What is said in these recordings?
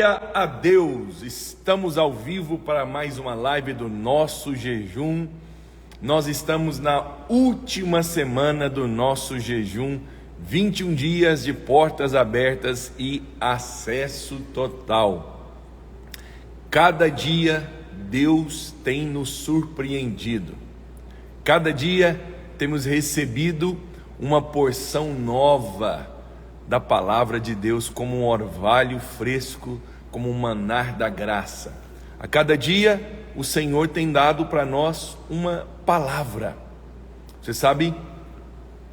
Glória a Deus, estamos ao vivo para mais uma live do nosso jejum. Nós estamos na última semana do nosso jejum, 21 dias de portas abertas e acesso total. Cada dia Deus tem nos surpreendido. Cada dia temos recebido uma porção nova da palavra de Deus, como um orvalho fresco, como um manar da graça. A cada dia o Senhor tem dado para nós uma palavra. Você sabe,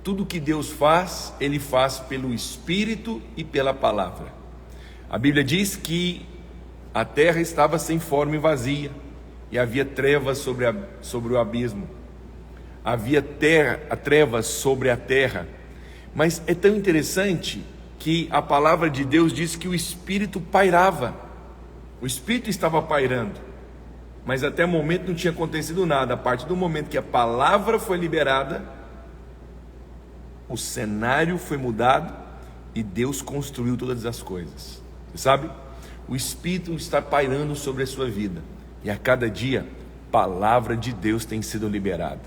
tudo que Deus faz, Ele faz pelo Espírito e pela palavra. A Bíblia diz que a terra estava sem forma e vazia, e havia trevas sobre o abismo. Havia trevas sobre a terra. Mas é tão interessante que a palavra de Deus diz que o Espírito pairava. O Espírito estava pairando. Mas até o momento não tinha acontecido nada. A partir do momento que a palavra foi liberada, o cenário foi mudado e Deus construiu todas as coisas. Você sabe? O Espírito está pairando sobre a sua vida. E a cada dia, a palavra de Deus tem sido liberada.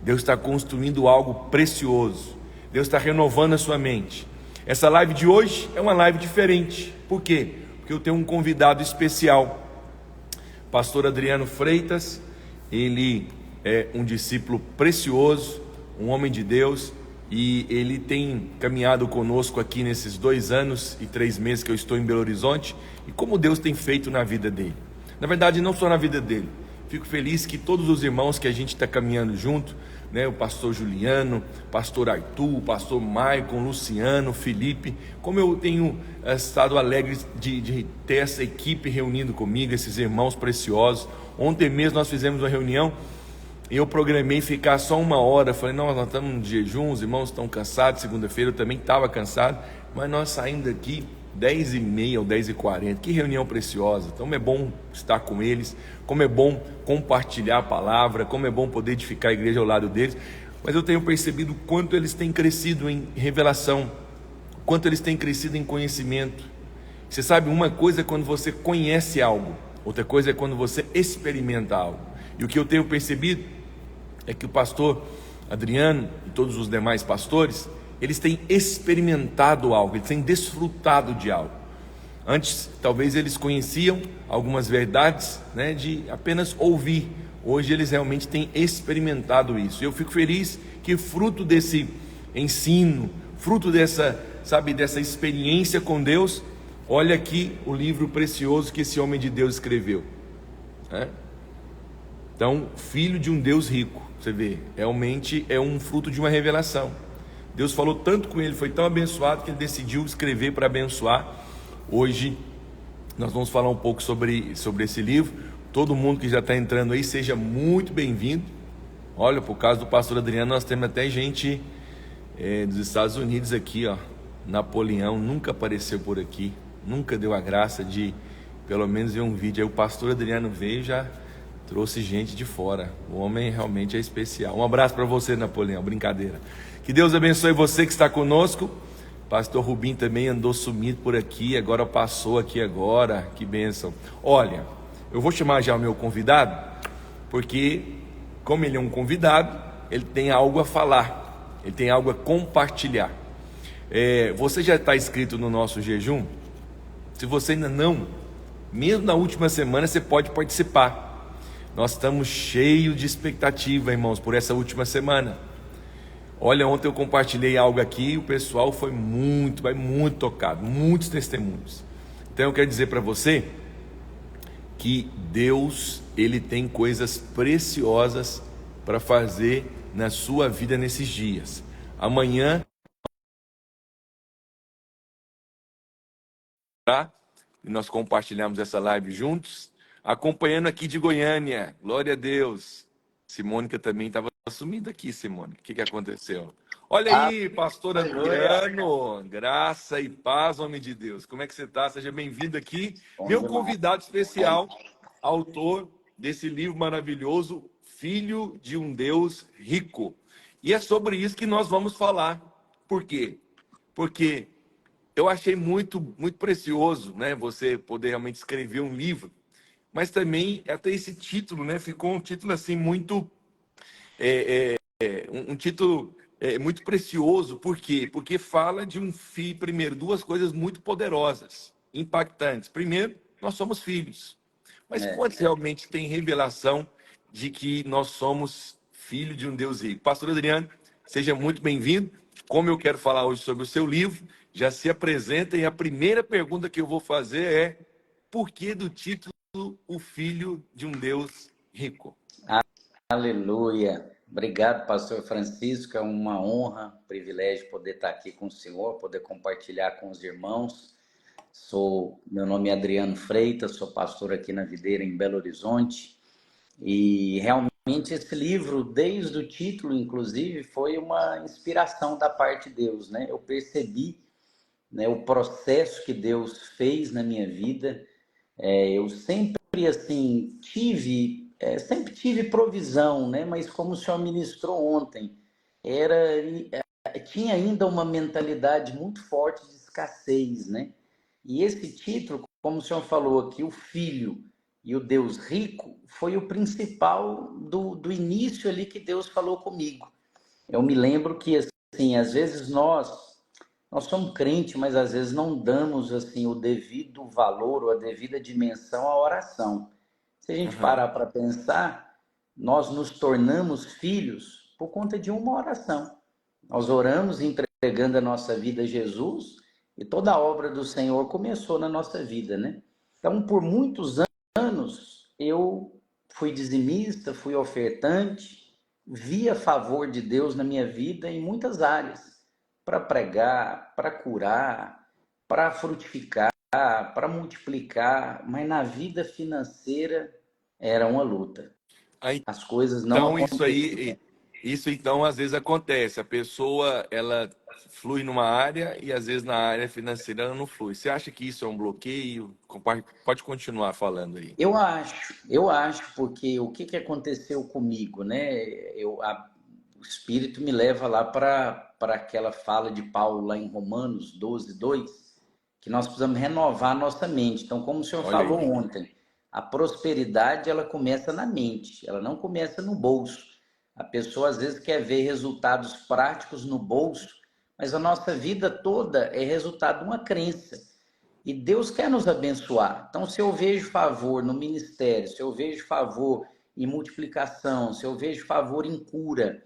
Deus está construindo algo precioso. Deus está renovando a sua mente. Essa live de hoje é uma live diferente. Por quê? Porque eu tenho um convidado especial, pastor Adriano Freitas. Ele é um discípulo precioso, um homem de Deus, e ele tem caminhado conosco aqui nesses 2 anos e 3 meses que eu estou em Belo Horizonte, e como Deus tem feito na vida dele. Na verdade, não só na vida dele. Fico feliz que todos os irmãos que a gente está caminhando junto, o pastor Juliano, pastor Arthur, pastor Maicon, Luciano, Felipe, como eu tenho estado alegre de ter essa equipe reunindo comigo, esses irmãos preciosos. Ontem mesmo nós fizemos uma reunião e eu programei ficar só 1 hora. Falei, nós estamos de jejum, os irmãos estão cansados. Segunda-feira eu também estava cansado, mas nós saímos daqui 10h30 ou 10h40, que reunião preciosa. Então é bom estar com eles, como é bom compartilhar a palavra, como é bom poder edificar a igreja ao lado deles. Mas eu tenho percebido o quanto eles têm crescido em revelação, o quanto eles têm crescido em conhecimento. Você sabe, uma coisa é quando você conhece algo, outra coisa é quando você experimenta algo. E o que eu tenho percebido é que o pastor Adriano e todos os demais pastores, eles têm experimentado algo, eles têm desfrutado de algo. Antes, talvez eles conheciam algumas verdades, de apenas ouvir. Hoje eles realmente têm experimentado isso. Eu fico feliz que fruto desse ensino, fruto dessa experiência com Deus, olha aqui o livro precioso que esse homem de Deus escreveu. Então, filho de um Deus rico, você vê, realmente é um fruto de uma revelação. Deus falou tanto com ele, foi tão abençoado que ele decidiu escrever para abençoar. Hoje nós vamos falar um pouco sobre esse livro. Todo mundo que já está entrando aí, seja muito bem-vindo. Olha, por causa do pastor Adriano, nós temos até gente dos Estados Unidos aqui, ó. Napoleão nunca apareceu por aqui, nunca deu a graça de pelo menos ver um vídeo. Aí o pastor Adriano veio e já trouxe gente de fora. O homem realmente é especial. Um abraço para você, Napoleão, brincadeira. Que Deus abençoe você que está conosco. Pastor Rubim também andou sumido por aqui, agora passou aqui agora, que bênção. Olha, eu vou chamar já o meu convidado, porque como ele é um convidado, ele tem algo a falar, ele tem algo a compartilhar. Você já está inscrito no nosso jejum? Se você ainda não, mesmo na última semana você pode participar. Nós estamos cheios de expectativa, irmãos, por essa última semana. Olha, ontem eu compartilhei algo aqui e o pessoal foi muito tocado, muitos testemunhos. Então eu quero dizer para você que Deus, Ele tem coisas preciosas para fazer na sua vida nesses dias. Amanhã, e nós compartilhamos essa live juntos, acompanhando aqui de Goiânia, glória a Deus. Simônica também estava sumida aqui, Simônica. O que aconteceu? Olha aí, pastor Adriano, graça e paz, homem de Deus. Como é que você está? Seja bem-vindo aqui. Meu convidado especial, autor desse livro maravilhoso, Filho de um Deus Rico. E é sobre isso que nós vamos falar. Por quê? Porque eu achei muito precioso, né? Você poder realmente escrever um livro, mas também até esse título, né? Ficou um título assim muito, um título muito precioso. Por quê? Porque fala de um filho, primeiro, duas coisas muito poderosas, impactantes. Primeiro, nós somos filhos. Mas É. quando realmente tem revelação de que nós somos filhos de um Deus rico? Pastor Adriano, seja muito bem-vindo. Como eu quero falar hoje sobre o seu livro, já se apresenta, e a primeira pergunta que eu vou fazer é: por que do título O Filho de um Deus Rico? Aleluia. Obrigado, pastor Francisco. É uma honra, um privilégio poder estar aqui com o senhor, poder compartilhar com os irmãos. Meu nome é Adriano Freitas, sou pastor aqui na Videira, em Belo Horizonte. E realmente esse livro, desde o título, inclusive, foi uma inspiração da parte de Deus, né? Eu percebi, né, o processo que Deus fez na minha vida. Eu sempre, assim, sempre tive provisão, né? Mas como o senhor ministrou ontem, era, tinha ainda uma mentalidade muito forte de escassez, né? E esse título, como o senhor falou aqui, o Filho e o Deus Rico, foi o principal do início ali que Deus falou comigo. Eu me lembro que, assim, às vezes nós somos crentes, mas às vezes não damos, assim, o devido valor ou a devida dimensão à oração. Se a gente Aham. parar para pensar, nós nos tornamos filhos por conta de uma oração. Nós oramos entregando a nossa vida a Jesus, e toda a obra do Senhor começou na nossa vida, né? Então, por muitos anos, eu fui dizimista, fui ofertante, vi a favor de Deus na minha vida em muitas áreas, para pregar, para curar, para frutificar, para multiplicar, mas na vida financeira era uma luta. Aí, As coisas não então, aconteciam. isso então às vezes acontece. A pessoa, ela flui numa área e às vezes na área financeira ela não flui. Você acha que isso é um bloqueio? Pode continuar falando aí. Eu acho, porque o que aconteceu comigo, né? O Espírito me leva lá para aquela fala de Paulo lá em Romanos 12:2, que nós precisamos renovar a nossa mente. Então, como o senhor Olha falou aí. ontem, a prosperidade ela começa na mente, ela não começa no bolso. A pessoa às vezes quer ver resultados práticos no bolso, mas a nossa vida toda é resultado de uma crença. E Deus quer nos abençoar. Então, se eu vejo favor no ministério, se eu vejo favor em multiplicação, se eu vejo favor em cura,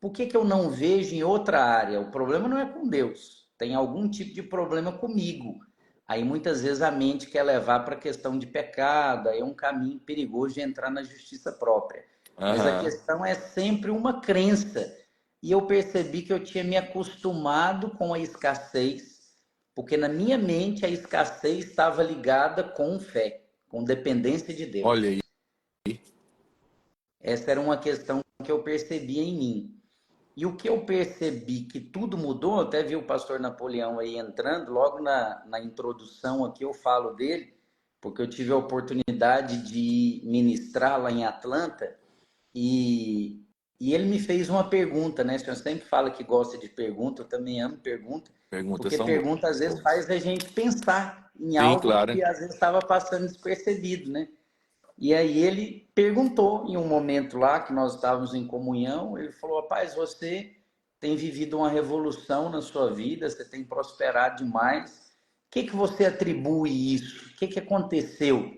por que eu não vejo em outra área? O problema não é com Deus, tem algum tipo de problema comigo. Aí muitas vezes a mente quer levar para a questão de pecado, aí é um caminho perigoso de entrar na justiça própria. Mas a Aham. questão é sempre uma crença. E eu percebi que eu tinha me acostumado com a escassez, porque na minha mente a escassez estava ligada com fé, com dependência de Olha Deus. aí. Essa era uma questão que eu percebia em mim. E o que eu percebi que tudo mudou, até vi o pastor Napoleão aí entrando, logo na introdução aqui eu falo dele, porque eu tive a oportunidade de ministrar lá em Atlanta, e, e ele me fez uma pergunta, né? O senhor sempre fala que gosta de pergunta, eu também amo pergunta, Perguntas porque são pergunta às vezes boas. faz a gente pensar em Sim, algo claro. que às vezes estava passando despercebido, né? E aí ele perguntou em um momento lá que nós estávamos em comunhão, ele falou: rapaz, você tem vivido uma revolução na sua vida, você tem prosperado demais. O que você atribui isso? O que aconteceu?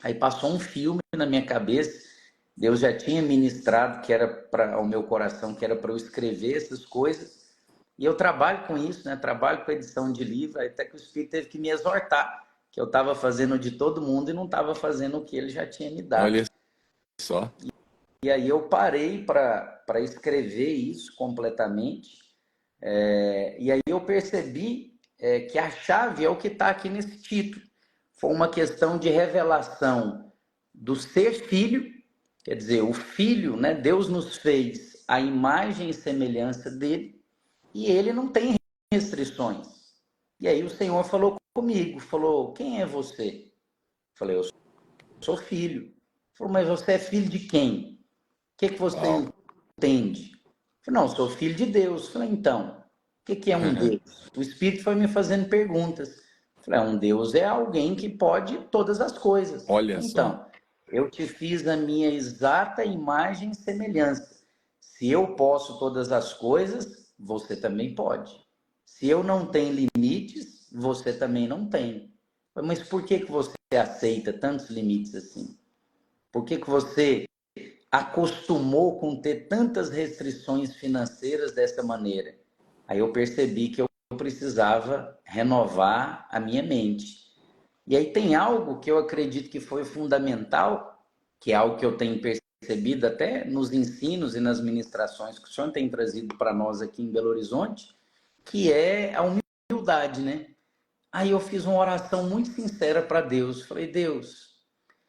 Aí passou um filme na minha cabeça. Deus já tinha ministrado que era para o meu coração, que era para eu escrever essas coisas. E eu trabalho com isso, né? Trabalho com edição de livro, até que o Espírito teve que me exortar, que eu estava fazendo de todo mundo e não estava fazendo o que ele já tinha me dado. Olha só. E aí eu parei para escrever isso completamente. E aí eu percebi que a chave é o que está aqui nesse título. Foi uma questão de revelação do ser filho, quer dizer, o filho, né? Deus nos fez a imagem e semelhança dele, e ele não tem restrições. E aí o Senhor falou comigo, falou: quem é você? Eu falei: eu sou filho. Ele falou: mas você é filho de quem? O que você Uau. entende? Eu falei: não, eu sou filho de Deus. Eu falei: então, que é um Deus? O Espírito foi me fazendo perguntas. Falei, um Deus é alguém que pode todas as coisas. Olha só. Então, eu te fiz a minha exata imagem e semelhança. Se eu posso todas as coisas, você também pode. Se eu não tenho limites, você também não tem. Mas por que você aceita tantos limites assim? Por que você acostumou com ter tantas restrições financeiras dessa maneira? Aí eu percebi que eu precisava renovar a minha mente. E aí tem algo que eu acredito que foi fundamental, que é algo que eu tenho percebido até nos ensinos e nas ministrações que o senhor tem trazido para nós aqui em Belo Horizonte, que é a humildade, né? Aí eu fiz uma oração muito sincera para Deus. Falei, Deus,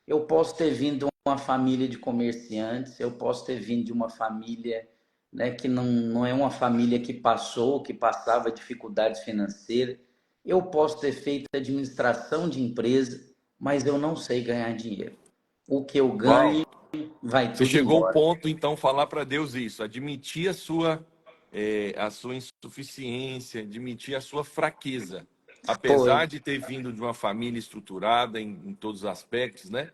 eu posso ter vindo de uma família de comerciantes, eu posso ter vindo de uma família, né, que não é uma família que passou, que passava dificuldades financeiras. Eu posso ter feito administração de empresa, mas eu não sei ganhar dinheiro. O que eu ganho Uau. vai Você tudo chegou ao embora. ponto, então, falar para Deus isso, admitir a sua insuficiência, admitir a sua fraqueza. Foi. Apesar de ter vindo de uma família estruturada em todos os aspectos, né?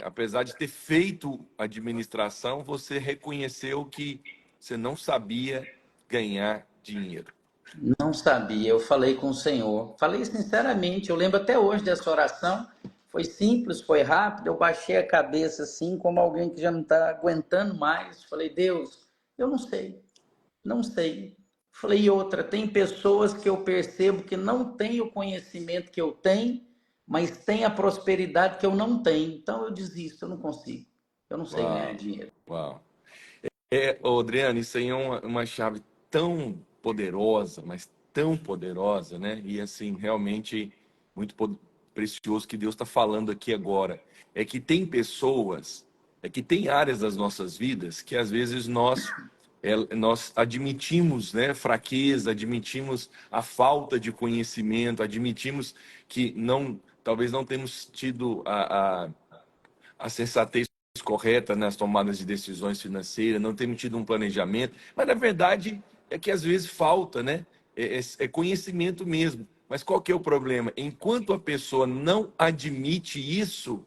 Apesar de ter feito administração, você reconheceu que você não sabia ganhar dinheiro. Não sabia, eu falei com o Senhor. Falei sinceramente, eu lembro até hoje dessa oração. Foi simples, foi rápido. Eu baixei a cabeça assim, como alguém que já não está aguentando mais. Falei, Deus, eu não sei, não sei. Falei, e outra, tem pessoas que eu percebo que não têm o conhecimento que eu tenho, mas têm a prosperidade que eu não tenho. Então eu desisto, eu não consigo. Eu não sei ganhar Uau, dinheiro. uau. Ô, Adriano, isso aí é uma chave tão poderosa, mas tão poderosa, né? E assim, realmente muito precioso que Deus está falando aqui agora. É que tem pessoas, é que tem áreas das nossas vidas que às vezes nós admitimos, né, fraqueza, admitimos a falta de conhecimento, admitimos que talvez não temos tido a sensatez correta nas tomadas de decisões financeiras, não temos tido um planejamento, mas na verdade é que às vezes falta, né? É conhecimento mesmo. Mas qual que é o problema? Enquanto a pessoa não admite isso,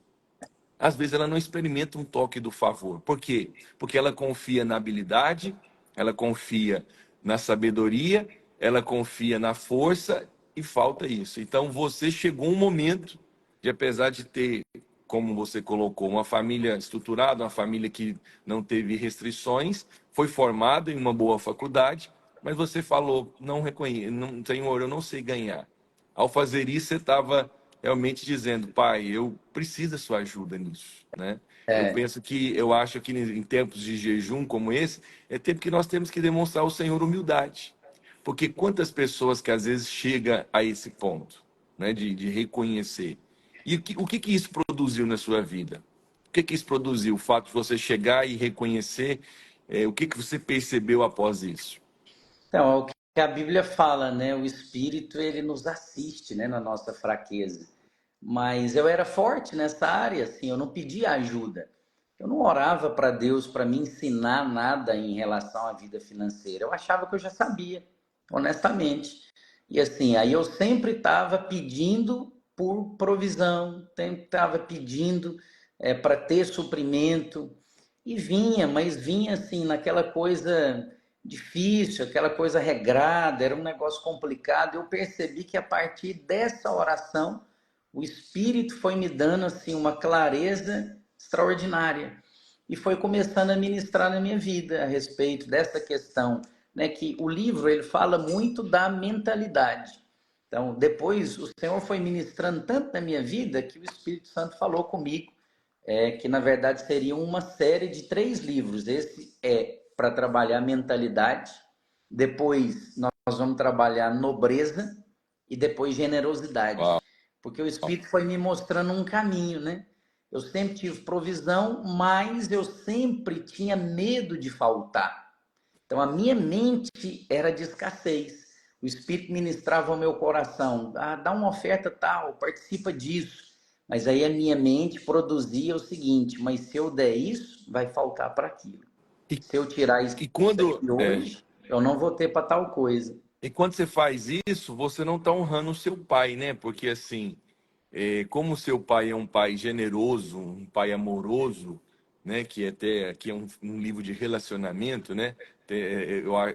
às vezes ela não experimenta um toque do favor. Por quê? Porque ela confia na habilidade, ela confia na sabedoria, ela confia na força e falta isso. Então você chegou um momento de, apesar de ter, como você colocou, uma família estruturada, uma família que não teve restrições, foi formada em uma boa faculdade, mas você falou, não reconheço, não, Senhor, eu não sei ganhar. Ao fazer isso, você estava realmente dizendo, pai, eu preciso da sua ajuda nisso, né? É, Eu acho que em tempos de jejum como esse, é tempo que nós temos que demonstrar ao Senhor humildade. Porque quantas pessoas que às vezes chegam a esse ponto, né, de reconhecer. E o que isso produziu na sua vida? O que isso produziu? O fato de você chegar e reconhecer, o que você percebeu após isso? então, é o que a Bíblia fala, né? O Espírito, ele nos assiste, né, na nossa fraqueza. Mas eu era forte nessa área, assim, eu não pedia ajuda. Eu não orava para Deus para me ensinar nada em relação à vida financeira. Eu achava que eu já sabia, honestamente. E assim, aí eu sempre estava pedindo por provisão, sempre estava pedindo para ter suprimento. E vinha, mas vinha assim, naquela coisa difícil, aquela coisa regrada, era um negócio complicado. Eu percebi que a partir dessa oração, o Espírito foi me dando assim uma clareza extraordinária e foi começando a ministrar na minha vida a respeito dessa questão, né, que o livro ele fala muito da mentalidade. Então, depois o Senhor foi ministrando tanto na minha vida que o Espírito Santo falou comigo, que na verdade seria uma série de 3 livros. Esse é para trabalhar mentalidade, depois nós vamos trabalhar nobreza e depois generosidade. Uau. Porque o Espírito foi me mostrando um caminho, né? Eu sempre tive provisão, mas eu sempre tinha medo de faltar. Então a minha mente era de escassez. O Espírito ministrava ao meu coração, dá uma oferta tal, participa disso. Mas aí a minha mente produzia o seguinte, mas se eu der isso, vai faltar para aquilo. E, Se eu tirar isso e quando, aqui hoje. eu não vou ter para tal coisa. E quando você faz isso, você não está honrando o seu pai, né? Porque assim, como o seu pai é um pai generoso, um pai amoroso, né? Que até aqui é um livro de relacionamento, né?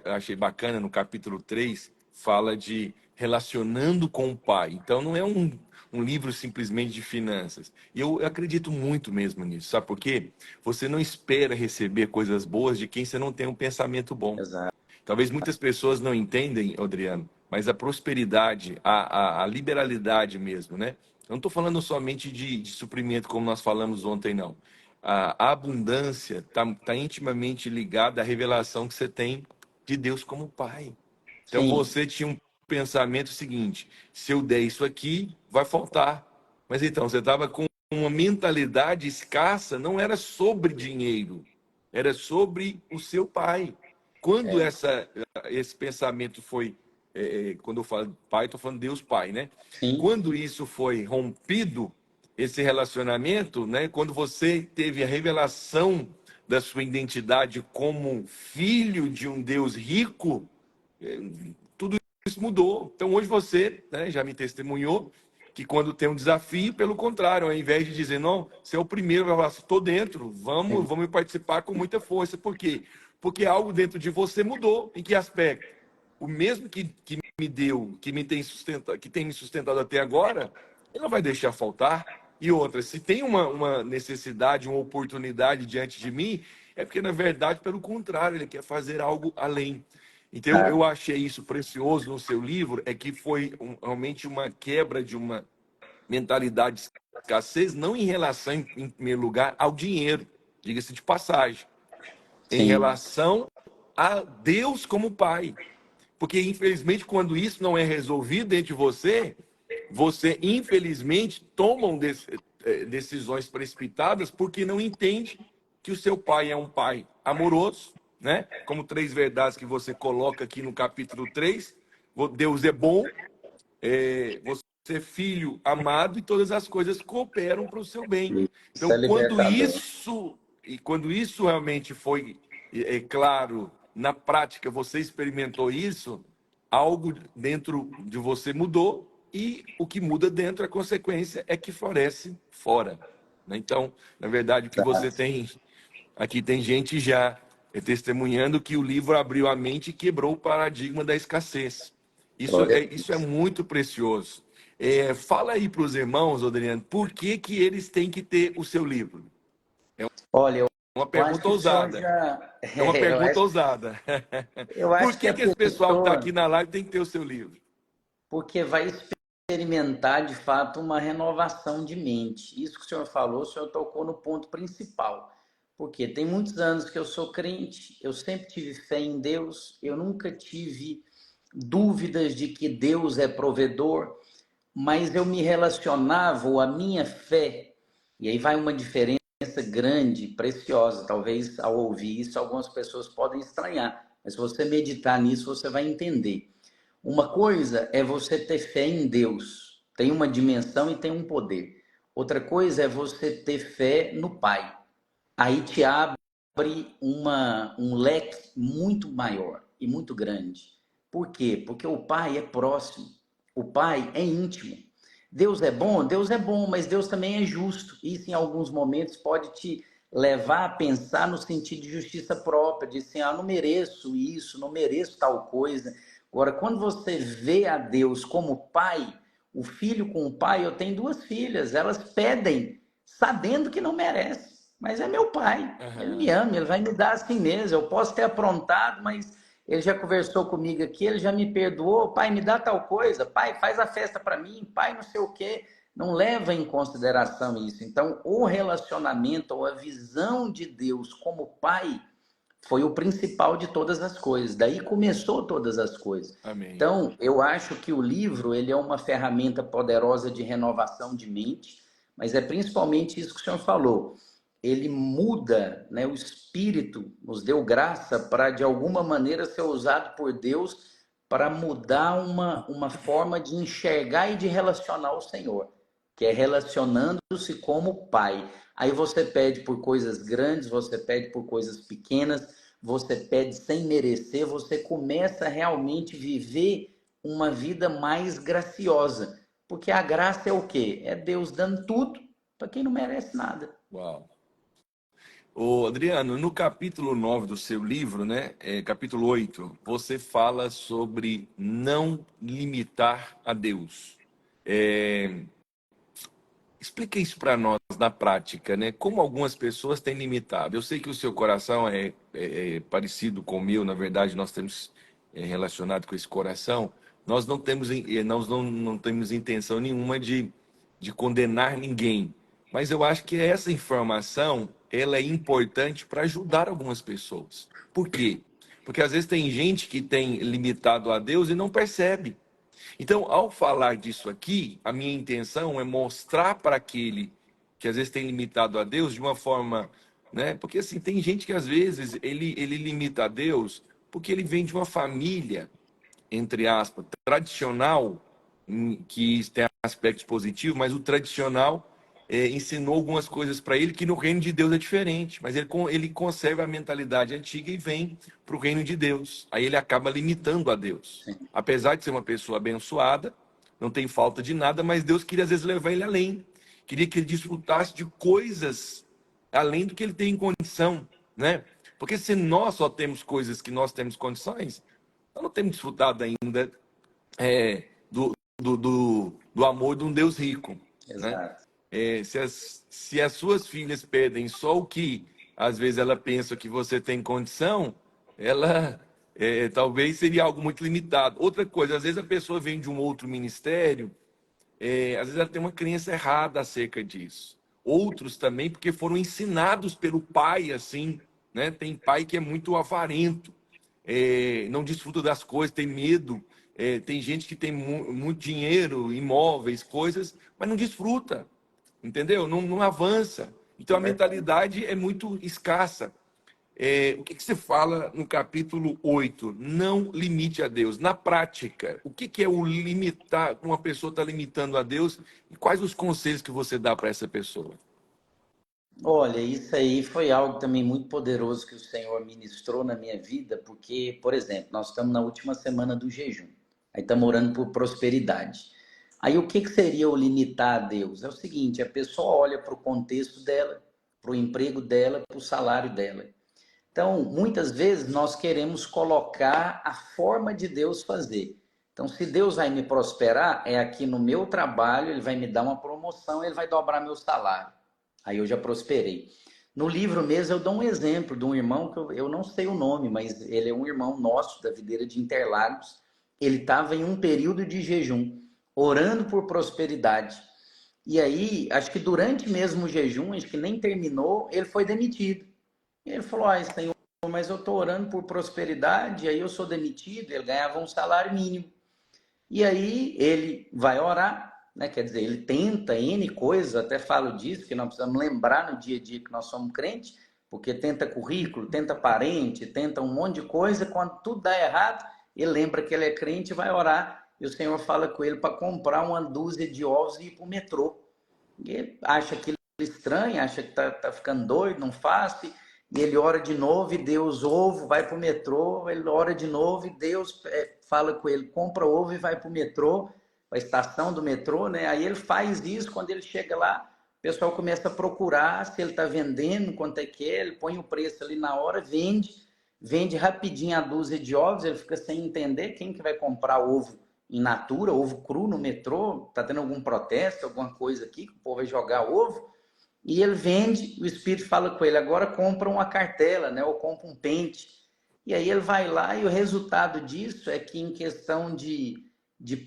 Achei bacana no capítulo 3 fala de relacionando com o pai. Então não é um livro simplesmente de finanças. E eu acredito muito mesmo nisso, sabe por quê? Você não espera receber coisas boas de quem você não tem um pensamento bom. Exato. Talvez muitas pessoas não entendem, Adriano, mas a prosperidade, a liberalidade mesmo, né? Eu não estou falando somente de suprimento, como nós falamos ontem, não. A abundância está intimamente ligada à revelação que você tem de Deus como Pai. Então Sim, você tinha um pensamento seguinte: se eu der isso aqui, vai faltar. Mas então, você estava com uma mentalidade escassa, não era sobre dinheiro, era sobre o seu pai. Quando é, esse pensamento foi, quando eu falo pai, estou falando Deus Pai, né? sim, Quando isso foi rompido, esse relacionamento, né? Quando você teve a revelação da sua identidade como filho de um Deus rico, tudo isso mudou. Então hoje você, né, já me testemunhou que quando tem um desafio, pelo contrário, ao invés de dizer, não, você é o primeiro, vai falar, estou dentro, vamos participar com muita força. Por quê? Porque algo dentro de você mudou. Em que aspecto? O mesmo que me deu, que me tem sustentado, que tem me sustentado até agora, ele não vai deixar faltar. E outra, se tem uma necessidade, uma oportunidade diante de mim, é porque, na verdade, pelo contrário, ele quer fazer algo além. Então, eu tá, achei isso precioso no seu livro, é que foi realmente uma quebra de uma mentalidade de escassez, não em relação, em primeiro lugar, ao dinheiro, diga-se de passagem, em sim, relação a Deus como Pai. Porque, infelizmente, quando isso não é resolvido dentro de você, você, infelizmente, toma decisões precipitadas porque não entende que o seu pai é um pai amoroso, né? Como três verdades que você coloca aqui no capítulo 3. Deus é bom, você é filho amado e todas as coisas cooperam para o seu bem. isso Então, é libertador. quando isso realmente foi claro na prática, você experimentou isso, algo dentro de você mudou e o que muda dentro, a consequência é que floresce fora, né? Então, na verdade, o que você Exato. tem aqui tem gente já testemunhando que o livro abriu a mente e quebrou o paradigma da escassez. Glória a Isso é Deus. muito precioso. Fala aí para os irmãos, Adriano, por que que eles têm que ter o seu livro? É Olha, uma eu acho pergunta que o senhor ousada. já. É uma Eu pergunta acho, ousada. eu Por acho que que a que esse pessoal que está aqui pessoa, na live tem que ter o seu livro? porque vai experimentar de fato uma renovação de mente. Isso que o senhor falou, o senhor tocou no ponto principal. Porque tem muitos anos que eu sou crente, eu sempre tive fé em Deus, eu nunca tive dúvidas de que Deus é provedor, mas eu me relacionava, ou a minha fé, e aí vai uma diferença grande, preciosa. Talvez ao ouvir isso, algumas pessoas podem estranhar, mas se você meditar nisso, você vai entender. Uma coisa é você ter fé em Deus, tem uma dimensão e tem um poder. Outra coisa é você ter fé no Pai. Aí te abre um leque muito maior e muito grande. Por quê? Porque o Pai é próximo, o Pai é íntimo. Deus é bom, mas Deus também é justo. Isso, em alguns momentos, pode te levar a pensar no sentido de justiça própria, de assim, não mereço isso, não mereço tal coisa. Agora, quando você vê a Deus como Pai, o filho com o pai, eu tenho duas filhas, elas pedem, sabendo que não merecem. Mas é meu pai, ele me Aham. ama, ele vai me dar assim mesmo. Eu posso ter aprontado, mas ele já conversou comigo aqui, ele já me perdoou. Pai, me dá tal coisa, pai, faz a festa para mim, pai, não sei o quê. Não leva em consideração isso. Então, o relacionamento ou a visão de Deus como pai foi o principal de todas as coisas. Daí começou todas as coisas. Amém. Então, eu acho que o livro ele é uma ferramenta poderosa de renovação de mente, mas é principalmente isso que o senhor falou. Ele muda, né, o Espírito nos deu graça para, de alguma maneira, ser usado por Deus para mudar uma forma de enxergar e de relacionar o Senhor, que é relacionando-se como Pai. Aí você pede por coisas grandes, você pede por coisas pequenas, você pede sem merecer, você começa a realmente viver uma vida mais graciosa. Porque a graça é o quê? É Deus dando tudo para quem não merece nada. Uau. Ô, Adriano, no capítulo 9 do seu livro, né, capítulo 8, você fala sobre não limitar a Deus. É, explica isso para nós na prática, né? Como algumas pessoas têm limitado. Eu sei que o seu coração é parecido com o meu, na verdade, nós temos relacionado com esse coração. Nós não temos, não temos intenção nenhuma de condenar ninguém. Mas eu acho que essa informação ela é importante para ajudar algumas pessoas. Por quê? Porque às vezes tem gente que tem limitado a Deus e não percebe. Então, ao falar disso aqui, a minha intenção é mostrar para aquele que às vezes tem limitado a Deus de uma forma, né? Porque assim, tem gente que às vezes ele limita a Deus porque ele vem de uma família, entre aspas, tradicional, que tem aspectos positivos, mas o tradicional ensinou algumas coisas para ele que no reino de Deus é diferente, mas ele conserva a mentalidade antiga e vem para o reino de Deus. Aí ele acaba limitando a Deus. Sim. Apesar de ser uma pessoa abençoada, não tem falta de nada, mas Deus queria às vezes levar ele além. Queria que ele desfrutasse de coisas além do que ele tem em condição, né? Porque se nós só temos coisas que nós temos condições, nós não temos desfrutado ainda do amor de um Deus rico, né? Exato. Se as suas filhas pedem só o que às vezes ela pensa que você tem condição, ela talvez seria algo muito limitado. Outra coisa, às vezes a pessoa vem de um outro ministério, às vezes ela tem uma crença errada acerca disso. Outros também, porque foram ensinados pelo pai assim, né? Tem pai que é muito avarento, não desfruta das coisas, tem medo. Tem gente que tem muito dinheiro, imóveis, coisas, mas não desfruta, entendeu? Não avança. Então a mentalidade é muito escassa. O que você fala no capítulo 8? Não limite a Deus. Na prática, o que é o limitar? Uma pessoa está limitando a Deus e quais os conselhos que você dá para essa pessoa? Olha, isso aí foi algo também muito poderoso que o Senhor ministrou na minha vida, porque, por exemplo, nós estamos na última semana do jejum, aí estamos orando por prosperidade. Aí o que seria o limitar a Deus? É o seguinte, a pessoa olha para o contexto dela, para o emprego dela, para o salário dela. Então, muitas vezes nós queremos colocar a forma de Deus fazer. Então, se Deus vai me prosperar, é aqui no meu trabalho, Ele vai me dar uma promoção, Ele vai dobrar meu salário. Aí eu já prosperei. No livro mesmo eu dou um exemplo de um irmão que eu não sei o nome, mas ele é um irmão nosso da videira de Interlagos. Ele estava em um período de jejum, orando por prosperidade. E aí, acho que durante mesmo o jejum, acho que nem terminou, ele foi demitido. E ele falou: "Ah, Senhor, mas eu estou orando por prosperidade, aí eu sou demitido." Ele ganhava um salário mínimo. E aí ele vai orar, né? Quer dizer, ele tenta N coisas, até falo disso, que nós precisamos lembrar no dia a dia que nós somos crentes, porque tenta currículo, tenta parente, tenta um monte de coisa, quando tudo dá errado, ele lembra que ele é crente e vai orar, e o Senhor fala com ele para comprar uma dúzia de ovos e ir para o metrô. E ele acha aquilo estranho, acha que tá ficando doido, não faz, e ele ora de novo, e Deus ovo, vai para o metrô, ele ora de novo, e Deus fala com ele, compra ovo e vai para o metrô, para a estação do metrô, né? Aí ele faz isso, quando ele chega lá, o pessoal começa a procurar se ele está vendendo, quanto é que é, ele põe o preço ali na hora, vende rapidinho a dúzia de ovos, ele fica sem entender quem que vai comprar ovo in natura, ovo cru no metrô, tá tendo algum protesto, alguma coisa aqui, que o povo vai jogar ovo, e ele vende, o Espírito fala com ele, agora compra uma cartela, né? Ou compra um pente. E aí ele vai lá e o resultado disso é que em questão de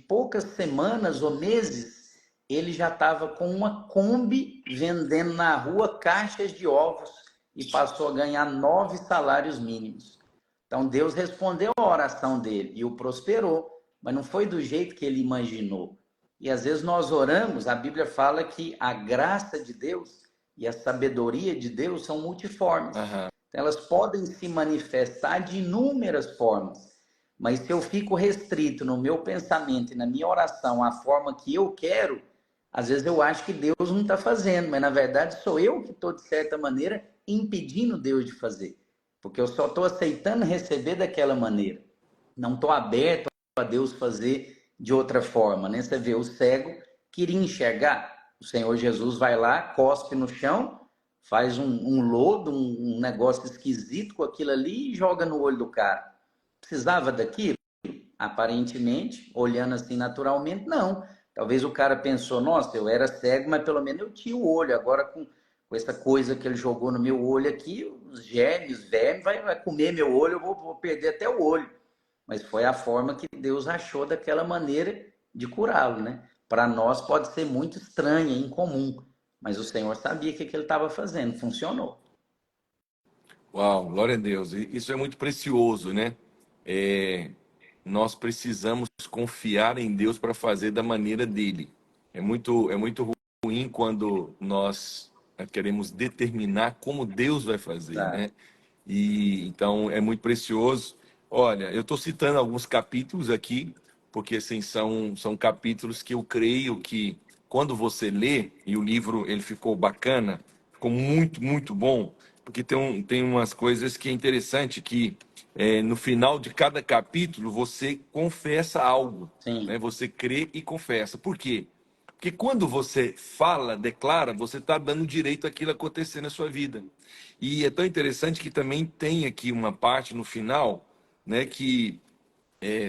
poucas semanas ou meses, ele já estava com uma Kombi vendendo na rua caixas de ovos e passou a ganhar 9 salários mínimos. Então Deus respondeu a oração dele e o prosperou, mas não foi do jeito que ele imaginou. E às vezes nós oramos, a Bíblia fala que a graça de Deus e a sabedoria de Deus são multiformes. Uhum. Elas podem se manifestar de inúmeras formas. Mas se eu fico restrito no meu pensamento e na minha oração à forma que eu quero, às vezes eu acho que Deus não está fazendo, mas na verdade sou eu que estou, de certa maneira, impedindo Deus de fazer. porque eu só estou aceitando receber daquela maneira. Não estou aberto a Deus fazer de outra forma, né? Você vê, o cego queria enxergar, o Senhor Jesus vai lá, cospe no chão, faz um lodo, um negócio esquisito com aquilo ali e joga no olho do cara. Precisava daquilo? Aparentemente, olhando assim naturalmente, não. Talvez o cara pensou, nossa, eu era cego, mas pelo menos eu tinha o olho. Agora, com essa coisa que ele jogou no meu olho aqui, os germes, os vermes, vai comer meu olho, eu vou perder até o olho. Mas foi a forma que Deus achou daquela maneira de curá-lo, né? Para nós pode ser muito estranha, incomum, mas o Senhor sabia o que ele estava fazendo, funcionou. Uau, glória a Deus. Isso é muito precioso, né? É, nós precisamos confiar em Deus para fazer da maneira dele. É muito ruim quando nós queremos determinar como Deus vai fazer, né? Exato. E então é muito precioso. Olha, eu estou citando alguns capítulos aqui, porque assim, são capítulos que eu creio que quando você lê, e o livro ele ficou bacana, ficou muito bom, porque tem umas coisas que é interessante, que no final de cada capítulo você confessa algo, né? Sim, Você crê e confessa. Por quê? Porque quando você fala, declara, você está dando direito àquilo acontecer na sua vida. E é tão interessante que também tem aqui uma parte no final, né, que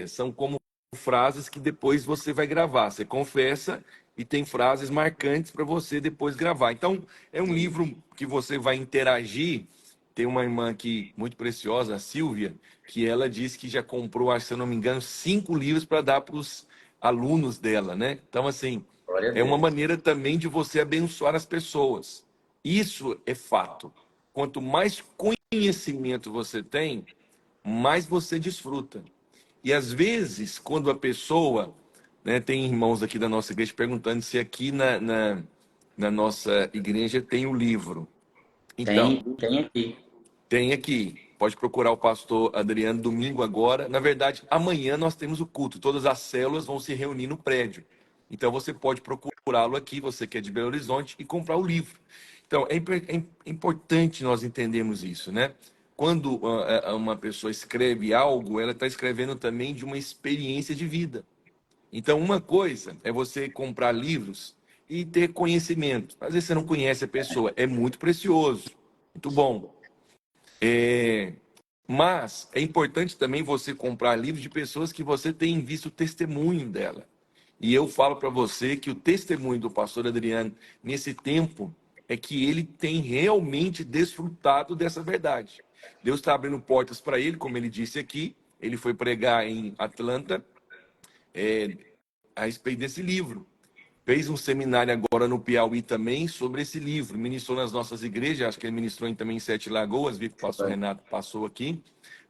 são como frases que depois você vai gravar. Você confessa e tem frases marcantes para você depois gravar. Então, é um sim. livro que você vai interagir. Tem uma irmã aqui muito preciosa, a Silvia, que ela disse que já comprou, se eu não me engano, 5 livros para dar para os alunos dela, né? Então, assim, Glória a é uma Deus. maneira também de você abençoar as pessoas. Isso é fato. Quanto mais conhecimento você tem, mais você desfruta. E às vezes, quando a pessoa, né, tem irmãos aqui da nossa igreja perguntando se aqui na nossa igreja tem o livro. Então, Tem aqui. tem aqui. Pode procurar o pastor Adriano domingo agora. Na verdade, amanhã nós temos o culto. Todas as células vão se reunir no prédio. Então você pode procurá-lo aqui, você que é de Belo Horizonte, e comprar o livro. Então é importante nós entendermos isso, né? Quando uma pessoa escreve algo, ela está escrevendo também de uma experiência de vida. Então, uma coisa é você comprar livros e ter conhecimento. Às vezes você não conhece a pessoa, é muito precioso, muito bom. Mas é importante também você comprar livros de pessoas que você tem visto o testemunho dela. E eu falo para você que o testemunho do pastor Adriano nesse tempo é que ele tem realmente desfrutado dessa verdade. Deus está abrindo portas para ele, como ele disse aqui. Ele foi pregar em Atlanta a respeito desse livro. Fez um seminário agora no Piauí também sobre esse livro. Ministrou nas nossas igrejas, acho que ele ministrou também em Sete Lagoas, vi que o pastor Renato passou aqui,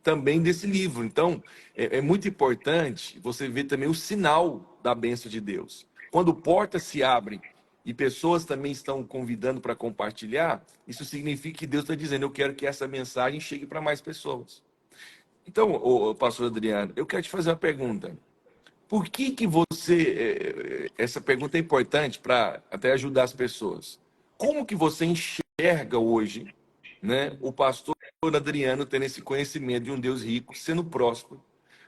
também desse livro. Então, é muito importante você ver também o sinal da bênção de Deus. Quando portas se abrem e pessoas também estão convidando para compartilhar, isso significa que Deus está dizendo, eu quero que essa mensagem chegue para mais pessoas. Então, pastor Adriano, eu quero te fazer uma pergunta. Por que que você... Essa pergunta é importante para até ajudar as pessoas. Como que você enxerga hoje, né, o pastor Adriano tendo esse conhecimento de um Deus rico, sendo próspero?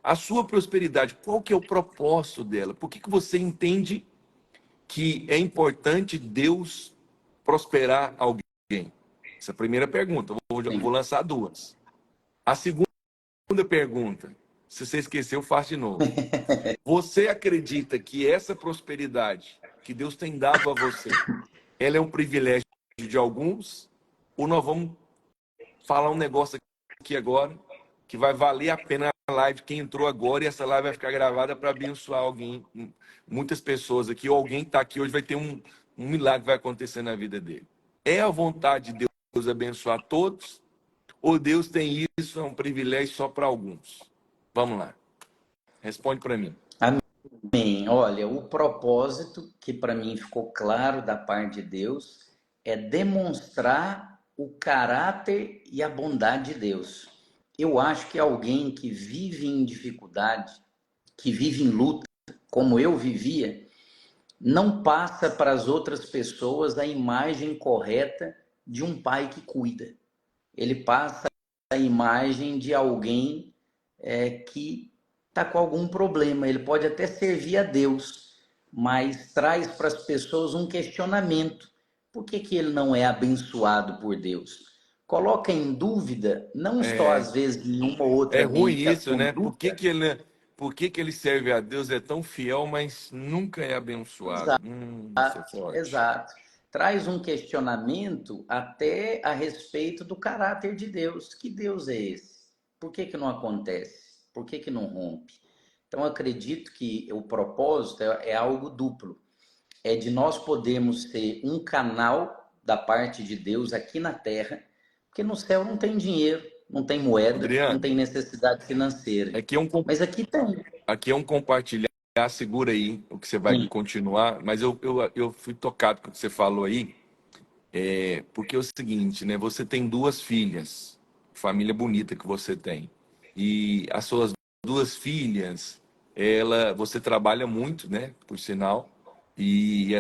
A sua prosperidade, qual que é o propósito dela? Por que que você entende que é importante Deus prosperar alguém? Essa é a primeira pergunta. Vou Sim. lançar duas. A segunda pergunta, se você esqueceu, faço de novo. Você acredita que essa prosperidade que Deus tem dado a você, ela é um privilégio de alguns? Ou nós vamos falar um negócio aqui agora que vai valer a pena a live, quem entrou agora, e essa live vai ficar gravada para abençoar alguém, muitas pessoas aqui, ou alguém está aqui hoje vai ter um milagre que vai acontecer na vida dele. É a vontade de Deus abençoar todos? Ou Deus tem isso, é um privilégio só para alguns? Vamos lá. Responde para mim. Amém. Olha, o propósito que para mim ficou claro da parte de Deus é demonstrar o caráter e a bondade de Deus. Eu acho que alguém que vive em dificuldade, que vive em luta, como eu vivia, não passa para as outras pessoas a imagem correta de um pai que cuida. Ele passa imagem de alguém que está com algum problema. Ele pode até servir a Deus, mas traz para as pessoas um questionamento. Por que que ele não é abençoado por Deus? Coloca em dúvida, não só É, às vezes em uma ou é outra ruim mente, a isso, né? conduta. Por que que ele serve a Deus, é tão fiel, mas nunca é abençoado? Isso é forte. Exato. Traz um questionamento até a respeito do caráter de Deus. Que Deus é esse? Por que que não acontece? Por que que não rompe? Então, acredito que o propósito é algo duplo. É de nós podermos ser um canal da parte de Deus aqui na Terra, porque no céu não tem dinheiro, não tem moeda, não Adriano, tem necessidade financeira. aqui é um, Mas aqui tem. aqui é um compartilhar, segura aí o que você vai Sim, continuar, mas eu fui tocado com o que você falou aí, porque é o seguinte, né? Você tem duas filhas, família bonita que você tem, e as suas duas filhas, você trabalha muito, né? Por sinal, e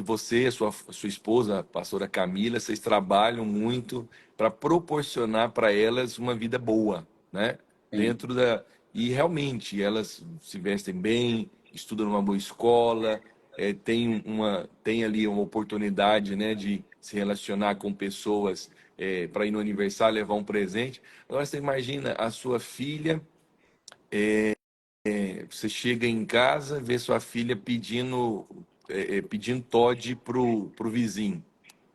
você, a sua esposa, a pastora Camila, vocês trabalham muito para proporcionar para elas uma vida boa, né? sim. Dentro da E realmente elas se vestem bem, estudam numa boa escola, tem ali uma oportunidade, né, de se relacionar com pessoas, para ir no aniversário, levar um presente. Agora você imagina a sua filha, você chega em casa, vê sua filha pedindo Toddy pro vizinho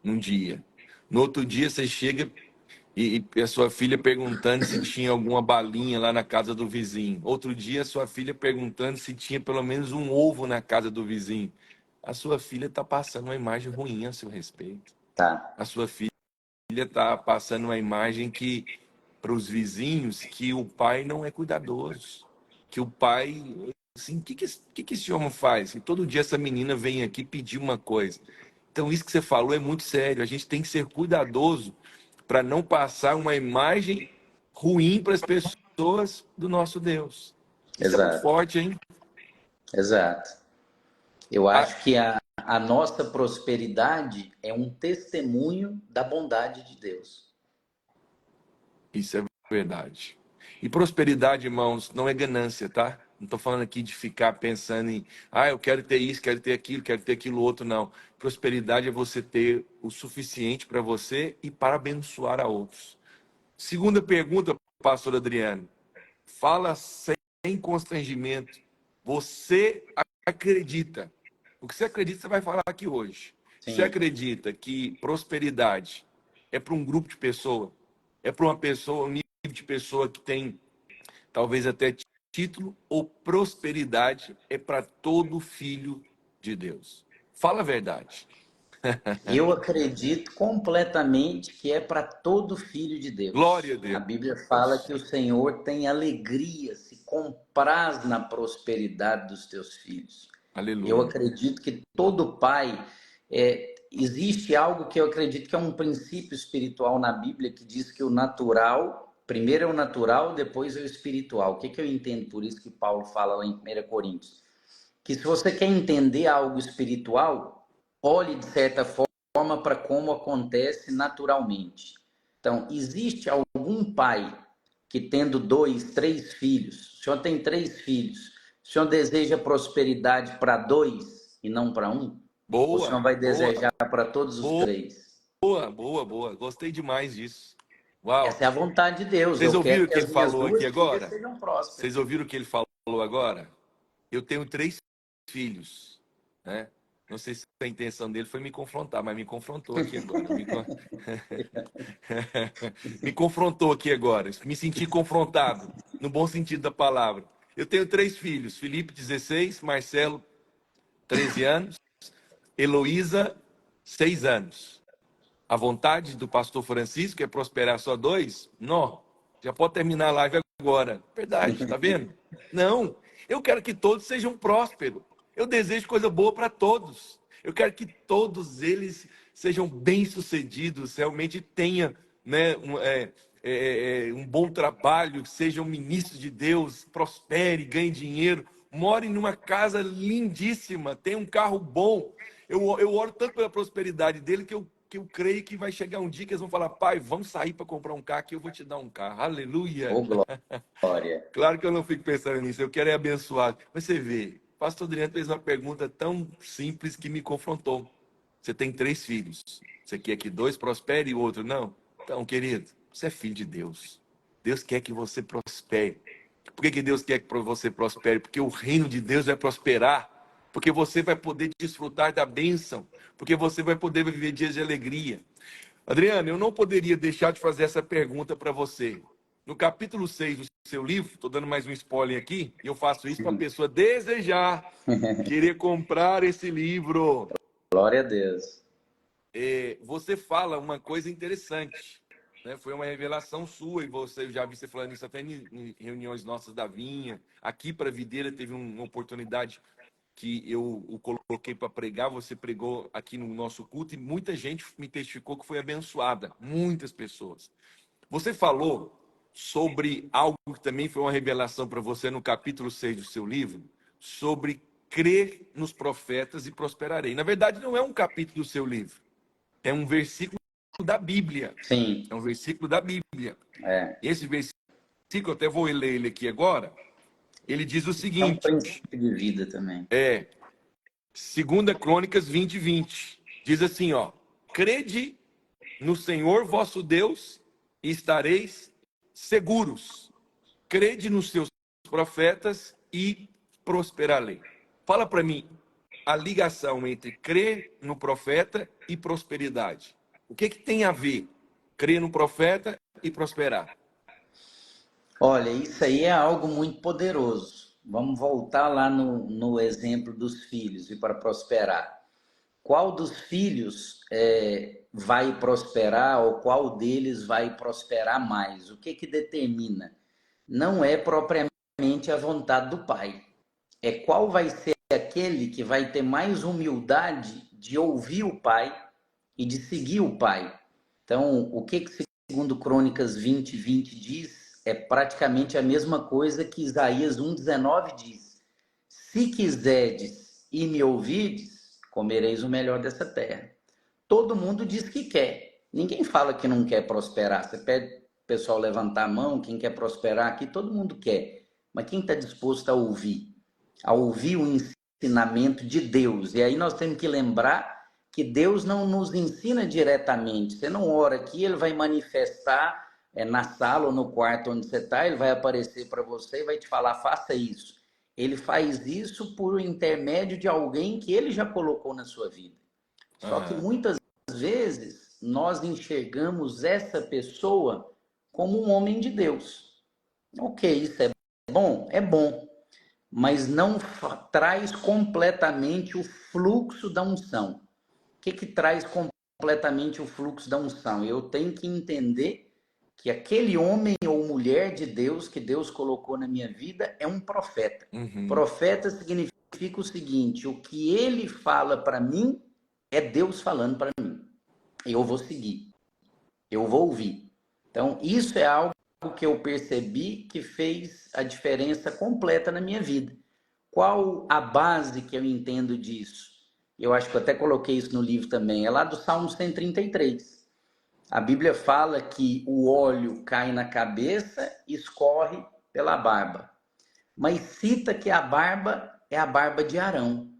num dia. No outro dia você chega e a sua filha perguntando se tinha alguma balinha lá na casa do vizinho. Outro dia, a sua filha perguntando se tinha pelo menos um ovo na casa do vizinho. A sua filha está passando uma imagem ruim a seu respeito. Tá. A sua filha está passando uma imagem que, para os vizinhos, que o pai não é cuidadoso. Que o pai, assim, o que esse homem faz? E todo dia essa menina vem aqui pedir uma coisa. Então, isso que você falou é muito sério. A gente tem que ser cuidadoso para não passar uma imagem ruim para as pessoas do nosso Deus. Isso é muito Exato. forte, hein? Exato. Eu Ah, acho que a nossa prosperidade é um testemunho da bondade de Deus. isso é verdade. E prosperidade, irmãos, não é ganância, tá? Não estou falando aqui de ficar pensando em, eu quero ter isso, quero ter aquilo outro, não. Prosperidade é você ter o suficiente para você e para abençoar a outros. Segunda pergunta, pastor Adriano. Fala sem constrangimento. Você acredita? O que você acredita, você vai falar aqui hoje. Você Sim. acredita que prosperidade é para um grupo de pessoas? É para uma pessoa, um nível de pessoa que tem talvez até título? Ou prosperidade é para todo filho de Deus? Fala a verdade. Eu acredito completamente que é para todo filho de Glória a Deus. A Bíblia fala Deus. que o Senhor tem alegria, se compraz na prosperidade dos teus filhos. Eu Aleluia. acredito que todo pai. Existe algo que eu acredito que é um princípio espiritual na Bíblia que diz que o natural, primeiro é o natural, depois é o espiritual. O que, que eu entendo por isso que Paulo fala lá em 1 Coríntios? Que se você quer entender algo espiritual, olhe de certa forma para como acontece naturalmente. Então, existe algum pai que tendo 2, 3 filhos, o senhor tem 3 filhos, o senhor deseja prosperidade para 2 e não para um? Ou o senhor Boa, vai boa, desejar para todos os boa, 3? boa, boa. Gostei demais disso. Uau. Essa é a vontade de Deus. Vocês Eu ouviram quero o que que as ele minhas falou aqui 2 filhas agora? sejam prósperas. Vocês ouviram o que ele falou agora? Eu tenho 3 filhos, né? Não sei se a intenção dele foi me confrontar, mas me confrontou aqui agora. Me confrontou aqui agora. Me senti confrontado, no bom sentido da palavra. Eu tenho 3 filhos: Felipe, 16, Marcelo, 13 anos, Heloísa, 6 anos. A vontade do pastor Francisco é prosperar só 2? Não. Já pode terminar a live agora. Verdade, tá vendo? Não. Eu quero que todos sejam prósperos. Eu desejo coisa boa para todos. Eu quero que todos eles sejam bem-sucedidos, realmente tenham, né, um bom trabalho, sejam ministros de Deus, prospere, ganhe dinheiro, morem numa casa lindíssima, tenham um carro bom. Eu oro tanto pela prosperidade dele que porque eu creio que vai chegar um dia que eles vão falar, pai, vamos sair para comprar um carro que eu vou te dar um carro. Aleluia! Ô, glória. Claro que eu não fico pensando nisso, eu quero é abençoado. Mas você vê, o pastor Adriano fez uma pergunta tão simples que me confrontou. Você tem 3 filhos. Você quer que 2 prosperem e o outro não? Então, querido, você é filho de Deus. Deus quer que você prospere. Por que Deus quer que você prospere? Porque o reino de Deus vai prosperar. Porque você vai poder desfrutar da bênção. Porque você vai poder viver dias de alegria. Adriano, eu não poderia deixar de fazer essa pergunta para você. No capítulo 6 do seu livro, estou dando mais um spoiler aqui, e eu faço isso para a pessoa desejar, querer comprar esse livro. Glória a Deus. Você fala uma coisa interessante, né? Foi uma revelação sua, e eu já vi você falando isso até em reuniões nossas da Vinha. Aqui para a Videira teve uma oportunidade que eu o coloquei para pregar, você pregou aqui no nosso culto, e muita gente me testificou que foi abençoada, muitas pessoas. Você falou sobre algo que também foi uma revelação para você no capítulo 6 do seu livro, sobre crer nos profetas e prosperarei. Na verdade, não é um capítulo do seu livro, é um versículo da Bíblia. Sim. É um versículo da Bíblia. É. Esse versículo, eu até vou ler ele aqui agora, ele diz o É um seguinte, princípio de vida também. 2 Crônicas 20:20. Diz assim, ó: crede no Senhor vosso Deus e estareis seguros. Crede nos seus profetas e prosperarei. Fala para mim a ligação entre crer no profeta e prosperidade. O que tem a ver crer no profeta e prosperar? Olha, isso aí é algo muito poderoso. Vamos voltar lá no exemplo dos filhos e para prosperar. Qual dos filhos vai prosperar ou qual deles vai prosperar mais? O que determina? Não é propriamente a vontade do pai. É qual vai ser aquele que vai ter mais humildade de ouvir o pai e de seguir o pai. Então, o que segundo Crônicas 20:20 diz é praticamente a mesma coisa que Isaías 1:19 diz. Se quiserdes e me ouvides, comereis o melhor dessa terra. Todo mundo diz que quer. Ninguém fala que não quer prosperar. Você pede o pessoal levantar a mão, quem quer prosperar aqui, todo mundo quer. Mas quem está disposto a ouvir? A ouvir o ensinamento de Deus. E aí nós temos que lembrar que Deus não nos ensina diretamente. Você não ora aqui, ele vai manifestar na sala ou no quarto onde você está, ele vai aparecer para você e vai te falar, faça isso. Ele faz isso por intermédio de alguém que ele já colocou na sua vida. Só que muitas vezes nós enxergamos essa pessoa como um homem de Deus. Ok, isso é bom? É bom. Mas não traz completamente o fluxo da unção. O que traz completamente o fluxo da unção? Eu tenho que entender que aquele homem ou mulher de Deus que Deus colocou na minha vida é um profeta. Profeta significa o seguinte: o que ele fala para mim é Deus falando para mim. Eu vou seguir, eu vou ouvir. Então, isso é algo que eu percebi que fez a diferença completa na minha vida. Qual a base que eu entendo disso? Eu acho que eu até coloquei isso no livro também. É lá do Salmo 133. A Bíblia fala que o óleo cai na cabeça e escorre pela barba. Mas cita que a barba é a barba de Arão.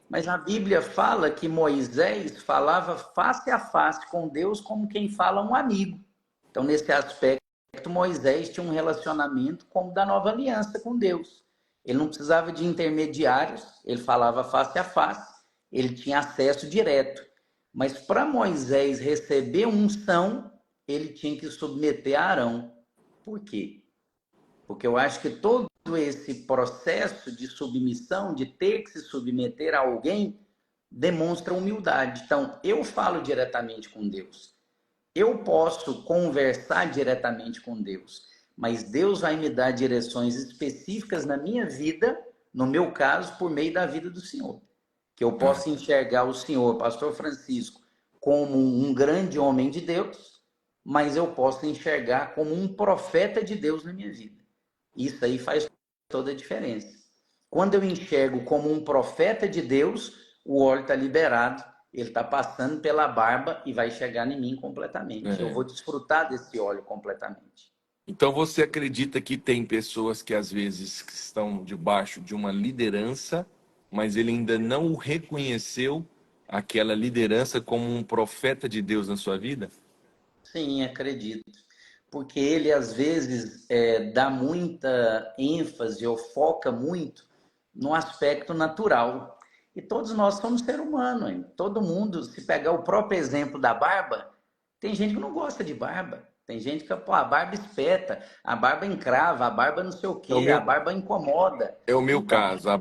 Mas a Bíblia fala que Moisés falava face a face com Deus como quem fala um amigo. Então, nesse aspecto, Moisés tinha um relacionamento como da nova aliança com Deus. Ele não precisava de intermediários, ele falava face a face, ele tinha acesso direto. Mas para Moisés receber unção, ele tinha que submeter a Arão. Por quê? Porque eu acho que todo esse processo de submissão, de ter que se submeter a alguém, demonstra humildade. Então, eu falo diretamente com Deus. Eu posso conversar diretamente com Deus, mas Deus vai me dar direções específicas na minha vida, no meu caso, por meio da vida do Senhor. Que eu possa enxergar o Senhor, Pastor Francisco, como um grande homem de Deus, mas eu posso enxergar como um profeta de Deus na minha vida. Isso aí faz toda a diferença. Quando eu enxergo como um profeta de Deus, o óleo está liberado ele está passando pela barba e vai chegar em mim completamente. Eu É. vou desfrutar desse óleo completamente. Então você acredita que tem pessoas que às vezes estão debaixo de uma liderança, mas ele ainda não reconheceu aquela liderança como um profeta de Deus na sua vida? Sim, acredito. Porque ele, às vezes, dá muita ênfase ou foca muito no aspecto natural. E todos nós somos ser humano, hein? Todo mundo, se pegar o próprio exemplo da barba, tem gente que não gosta de barba. Tem gente que, pô, a barba espeta, a barba encrava, a barba não sei o É o quê, a meu, barba incomoda. é o meu Então, caso. A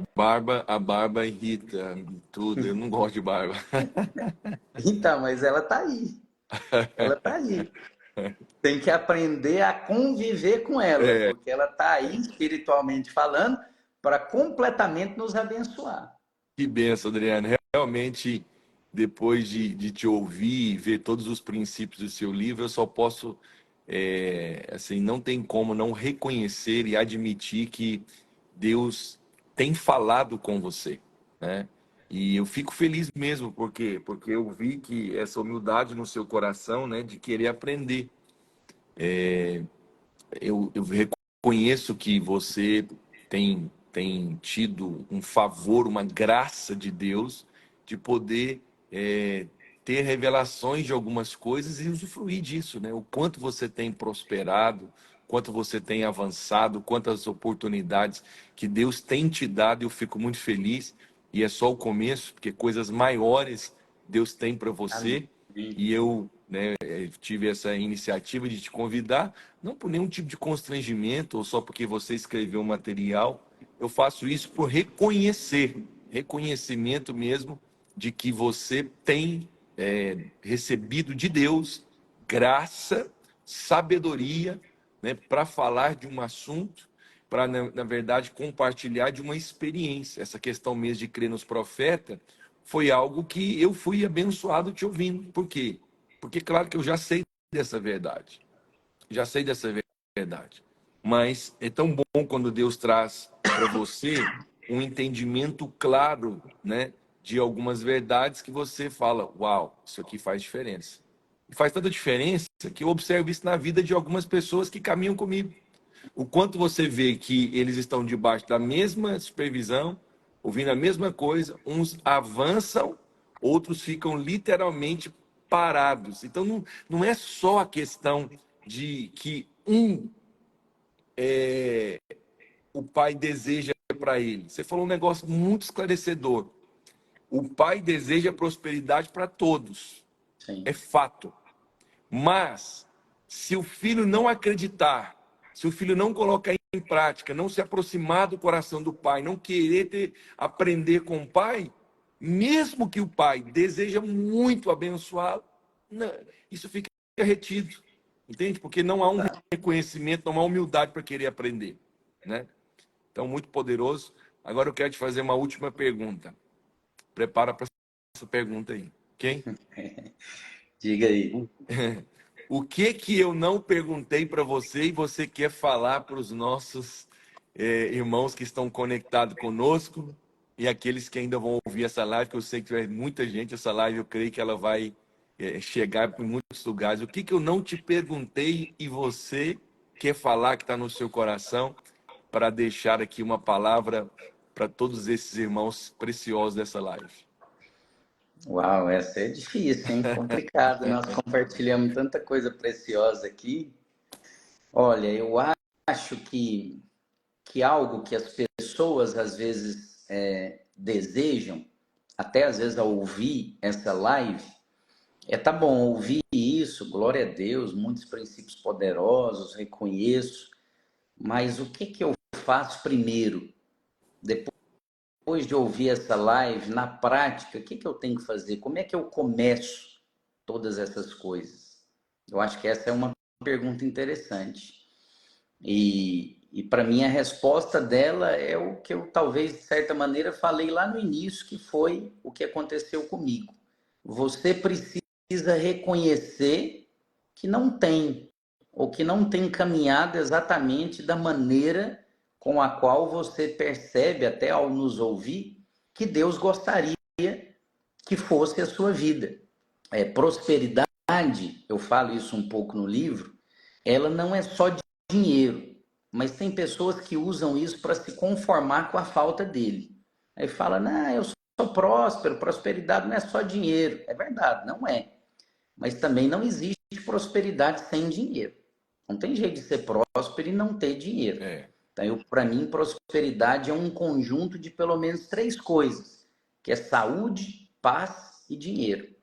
barba irrita tudo. Eu não gosto de barba. então, mas ela tá aí. Ela tá aí. Tem que aprender a conviver com ela, É, porque ela está aí, espiritualmente falando, para completamente nos abençoar. que benção, Adriano. Realmente, depois de te ouvir e ver todos os princípios do seu livro, eu só posso, assim, não tem como não reconhecer e admitir que Deus tem falado com você, né? E eu fico feliz mesmo, porque eu vi que essa humildade no seu coração, né, de querer aprender. Eu reconheço que você tem tido um favor, uma graça de Deus de poder ter revelações de algumas coisas e usufruir disso, né? O quanto você tem prosperado, quanto você tem avançado, quantas oportunidades que Deus tem te dado, eu fico muito feliz. E é só o começo, porque coisas maiores Deus tem para Amém. você. E eu, né, tive essa iniciativa de te convidar, não por nenhum tipo de constrangimento ou só porque você escreveu um material. Eu faço isso por reconhecimento mesmo de que você tem recebido de Deus graça, sabedoria, né, para falar de um assunto, para, na verdade, compartilhar de uma experiência. Essa questão mesmo de crer nos profetas foi algo que eu fui abençoado te ouvindo. Por quê? Porque, claro que eu já sei dessa verdade. Já sei dessa verdade. Mas é tão bom quando Deus traz para você um entendimento claro, né, de algumas verdades que você fala, uau, isso aqui faz diferença. E faz tanta diferença que eu observo isso na vida de algumas pessoas que caminham comigo. O quanto você vê que eles estão debaixo da mesma supervisão, ouvindo a mesma coisa, uns avançam, outros ficam literalmente parados. Então não é só a questão de que o pai deseja para ele. Você falou um negócio muito esclarecedor. O pai deseja prosperidade para todos. Sim. É fato. Mas, se o filho não acreditar, se o filho não colocar em prática, não se aproximar do coração do pai, não querer aprender com o pai, mesmo que o pai deseja muito abençoá-lo, isso fica retido, entende? Porque não há um Tá. reconhecimento, não há humildade para querer aprender, né? Então, muito poderoso. Agora eu quero te fazer uma última pergunta. Prepara para essa pergunta aí, ok? Diga aí. O que eu não perguntei para você e você quer falar para os nossos irmãos que estão conectados conosco e aqueles que ainda vão ouvir essa live, que eu sei que vai muita gente, essa live eu creio que ela vai chegar em muitos lugares. O que eu não te perguntei e você quer falar que está no seu coração para deixar aqui uma palavra para todos esses irmãos preciosos dessa live? Uau, essa é difícil, hein? Complicado. Nós compartilhamos tanta coisa preciosa aqui. Olha, eu acho que algo que as pessoas às vezes desejam, até às vezes ao ouvir essa live, tá bom ouvir isso, glória a Deus, muitos princípios poderosos, reconheço, mas o que eu faço primeiro? Depois de ouvir essa live, na prática, o que eu tenho que fazer? Como é que eu começo todas essas coisas? Eu acho que essa é uma pergunta interessante. E para mim a resposta dela é o que eu talvez de certa maneira falei lá no início, que foi o que aconteceu comigo. Você precisa reconhecer que não tem, ou que não tem caminhado exatamente da maneira com a qual você percebe, até ao nos ouvir, que Deus gostaria que fosse a sua vida. Prosperidade, eu falo isso um pouco no livro, ela não é só dinheiro, mas tem pessoas que usam isso para se conformar com a falta dele. Aí fala, não, eu sou próspero, prosperidade não é só dinheiro. É verdade, não é. Mas também não existe prosperidade sem dinheiro. Não tem jeito de ser próspero e não ter dinheiro. Então, para mim, prosperidade é um conjunto de pelo menos 3 coisas, que é saúde, paz e dinheiro.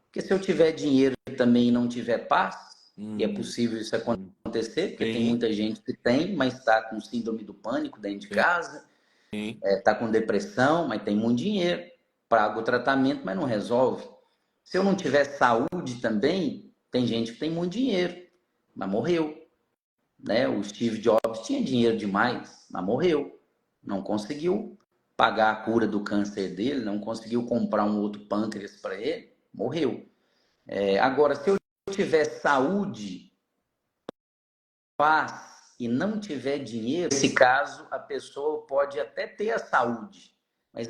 Porque se eu tiver dinheiro também e não tiver paz, e é possível isso acontecer, porque tem muita gente que tem, mas está com síndrome do pânico dentro de casa, está com depressão, mas tem muito dinheiro, paga o tratamento, mas não resolve. Se eu não tiver saúde também, tem gente que tem muito dinheiro, mas morreu. Né? O Steve Jobs tinha dinheiro demais, mas morreu. Não conseguiu pagar a cura do câncer dele, não conseguiu comprar um outro pâncreas para ele, morreu. Agora, se eu tiver saúde, paz e não tiver dinheiro, nesse caso, a pessoa pode até ter a saúde, mas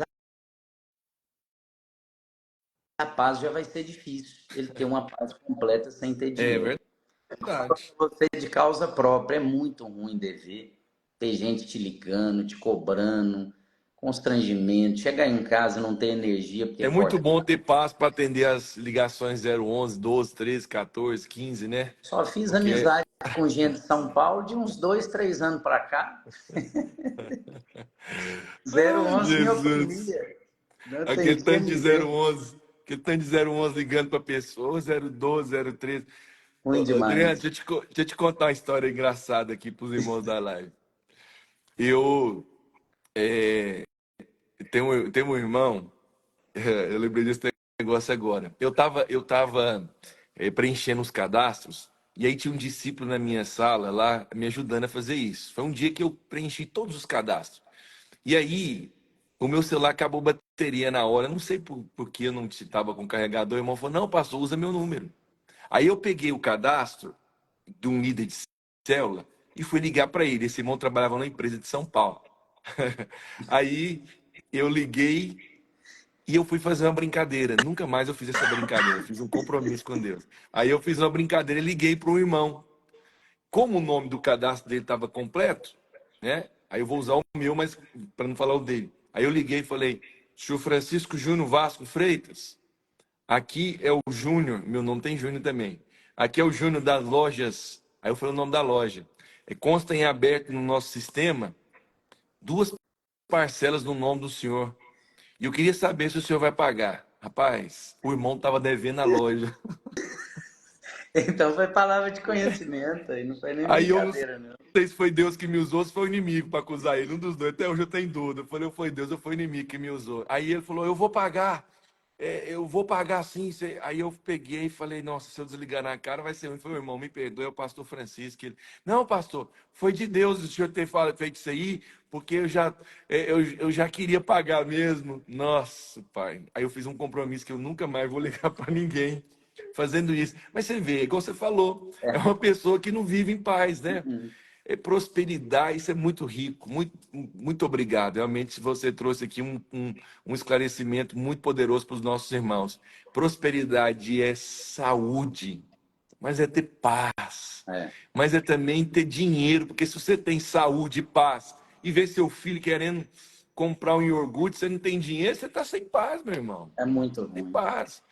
a paz já vai ser difícil. Ele ter uma paz completa sem ter dinheiro. Verdade. Você de causa própria, é muito ruim dever. Ter gente te ligando, te cobrando, constrangimento, chegar em casa e não ter energia. Porque É muito bom ter paz para atender as ligações 011, 12, 13, 14, 15, né? Só fiz Porque amizade com gente de São Paulo de uns 2, 3 anos para cá. 011 me Jesus. oprimia. Não Aquele atendia tanto de ninguém. 011, aquele tanto de 011 ligando para pessoas, 012, 013. Ruim Adriano, demais. deixa eu te contar uma história engraçada aqui para os irmãos da live. Eu tenho um irmão, eu lembrei desse negócio agora. Eu tava preenchendo os cadastros, e aí tinha um discípulo na minha sala lá me ajudando a fazer isso. Foi um dia que eu preenchi todos os cadastros. E aí, o meu celular acabou a bateria na hora. Eu não sei por que eu não estava com carregador. O irmão falou: não, pastor, usa meu número. Aí eu peguei o cadastro de um líder de célula e fui ligar para ele. Esse irmão trabalhava numa empresa de São Paulo. Aí eu liguei e eu fui fazer uma brincadeira. Nunca mais eu fiz essa brincadeira. Eu fiz um compromisso com Deus. Aí eu fiz uma brincadeira e liguei para um irmão. Como o nome do cadastro dele estava completo, né? Aí eu vou usar o meu, mas para não falar o dele. Aí eu liguei e falei: senhor Francisco Júnior Vasco Freitas, aqui é o Júnior, meu nome tem Júnior também. Aqui é o Júnior das lojas. Aí eu falei o nome da loja. Consta em aberto no nosso sistema 2 parcelas no nome do senhor. E eu queria saber se o senhor vai pagar. Rapaz, o irmão estava devendo a loja. Então foi palavra de conhecimento, aí não foi nem Aí eu não brincadeira, não. sei se foi Deus que me usou ou se foi o inimigo para acusar ele. Um dos dois. Até hoje eu tenho dúvida. Eu falei, ou foi Deus ou foi o inimigo que me usou. Aí ele falou, eu vou pagar. Eu vou pagar sim. Aí eu peguei e falei, nossa, se eu desligar na cara vai ser ruim. Foi o irmão, me perdoe, é o pastor Francisco. Ele, não, pastor, foi de Deus o senhor ter feito isso aí, porque eu já queria pagar mesmo. Nossa, pai. Aí eu fiz um compromisso que eu nunca mais vou ligar para ninguém fazendo isso. Mas você vê, igual você falou, é uma pessoa que não vive em paz, né? Prosperidade, isso é muito rico, muito obrigado. Realmente, você trouxe aqui um esclarecimento muito poderoso para os nossos irmãos. Prosperidade é saúde, mas é ter paz, mas é também ter dinheiro, porque se você tem saúde e paz e vê seu filho querendo comprar um iogurte, você não tem dinheiro, você está sem paz, meu irmão. É muito Tem ruim. paz.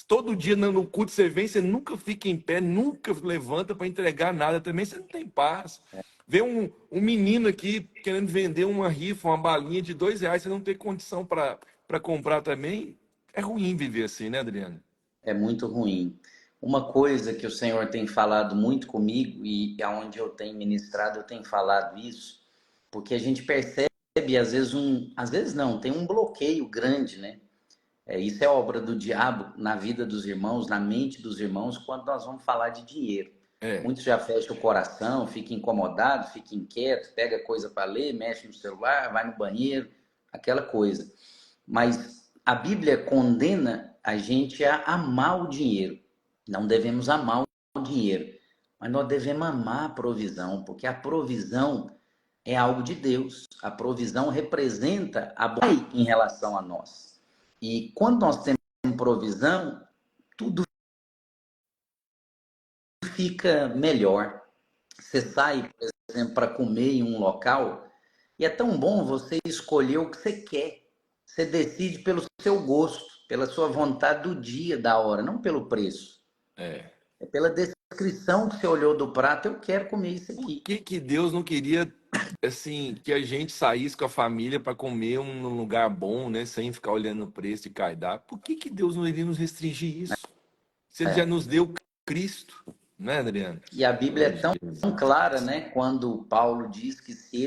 Todo dia no culto você vem, você nunca fica em pé, nunca levanta para entregar nada também, você não tem paz. Vê um menino aqui querendo vender uma rifa, uma balinha de R$ 2, você não tem condição para comprar também. É ruim viver assim, né, Adriano? É muito ruim. Uma coisa que o Senhor tem falado muito comigo e aonde eu tenho ministrado, eu tenho falado isso, porque a gente percebe às vezes não, tem um bloqueio grande, né? Isso é obra do diabo na vida dos irmãos, na mente dos irmãos, quando nós vamos falar de dinheiro. Muitos já fecham o coração, fica incomodado, fica inquieto, pega coisa para ler, mexe no celular, vai no banheiro, aquela coisa. Mas a Bíblia condena a gente a amar o dinheiro. Não devemos amar o dinheiro, mas nós devemos amar a provisão, porque a provisão é algo de Deus. A provisão representa a bondade em relação a nós. E quando nós temos provisão, tudo fica melhor. Você sai, por exemplo, para comer em um local, e é tão bom você escolher o que você quer. Você decide pelo seu gosto, pela sua vontade do dia, da hora, não pelo preço. É. É pela descrição que você olhou do prato, eu quero comer isso Por aqui. que Deus não queria, assim, que a gente saísse com a família para comer num lugar bom, né? Sem ficar olhando o preço e cardápio? Por que Deus não iria nos restringir isso? Se Ele já nos deu Cristo, né, Adriano? E a Bíblia é tão clara, né? Quando Paulo diz que se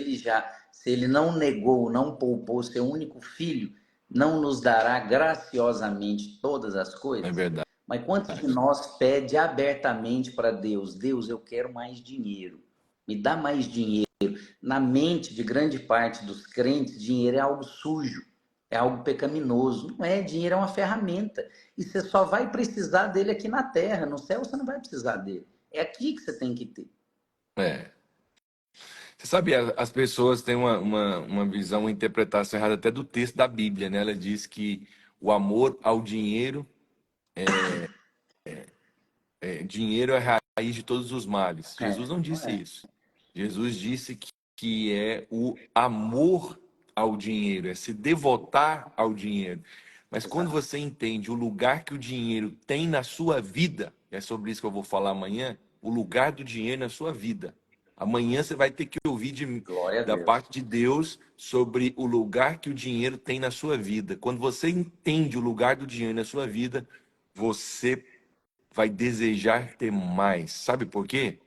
ele não negou, não poupou seu único filho, não nos dará graciosamente todas as É coisas. verdade. Mas quantos de nós pede abertamente para Deus, Deus, eu quero mais dinheiro, me dá mais dinheiro. Na mente de grande parte dos crentes, dinheiro é algo sujo, é algo pecaminoso. Não é, dinheiro é uma ferramenta. E você só vai precisar dele aqui na terra, no céu você não vai precisar dele. É aqui que você tem que ter. É. Você sabe, as pessoas têm uma visão, uma interpretação errada até do texto da Bíblia, né? Ela diz que o amor ao dinheiro dinheiro é a raiz de todos os males. Jesus não disse isso. Jesus disse que é o amor ao dinheiro, é se devotar ao dinheiro. Mas quando você entende o lugar que o dinheiro tem na sua vida, é sobre isso que eu vou falar amanhã, o lugar do dinheiro na sua vida. Amanhã você vai ter que ouvir da parte de Deus sobre o lugar que o dinheiro tem na sua vida. Quando você entende o lugar do dinheiro na sua vida, você vai desejar ter mais. Sabe por quê?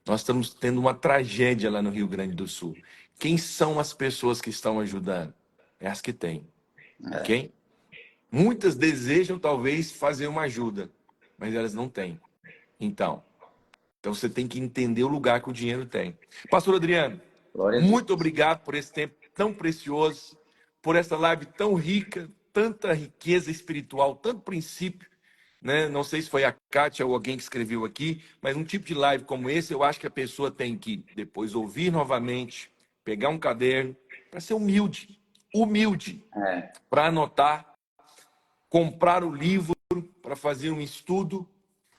Nós estamos tendo uma tragédia lá no Rio Grande do Sul. Quem são as pessoas que estão ajudando? É as que têm, ok? Muitas desejam talvez fazer uma ajuda, mas elas não têm. Então você tem que entender o lugar que o dinheiro tem. Pastor Adriano, muito obrigado por esse tempo tão precioso, por essa live tão rica, tanta riqueza espiritual, tanto princípio, né? Não sei se foi a Kátia ou alguém que escreveu aqui, mas um tipo de live como esse, eu acho que a pessoa tem que depois ouvir novamente, pegar um caderno, para ser humilde, para anotar, comprar o livro, para fazer um estudo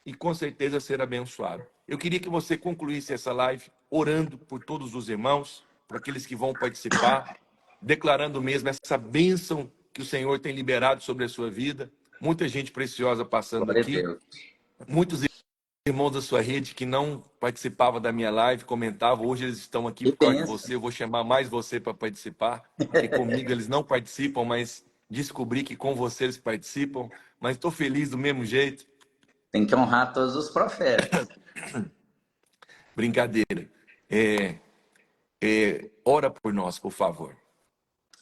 e com certeza ser abençoado. Eu queria que você concluísse essa live orando por todos os irmãos, por aqueles que vão participar, declarando mesmo essa bênção que o Senhor tem liberado sobre a sua vida. Muita gente preciosa passando aqui. Muitos irmãos da sua rede que não participavam da minha live, comentavam, hoje eles estão aqui por causa de você. Eu vou chamar mais você para participar, porque comigo eles não participam, mas descobri que com você eles participam. Mas estou feliz do mesmo jeito. Tem que honrar todos os profetas. Brincadeira. Ora por nós, por favor.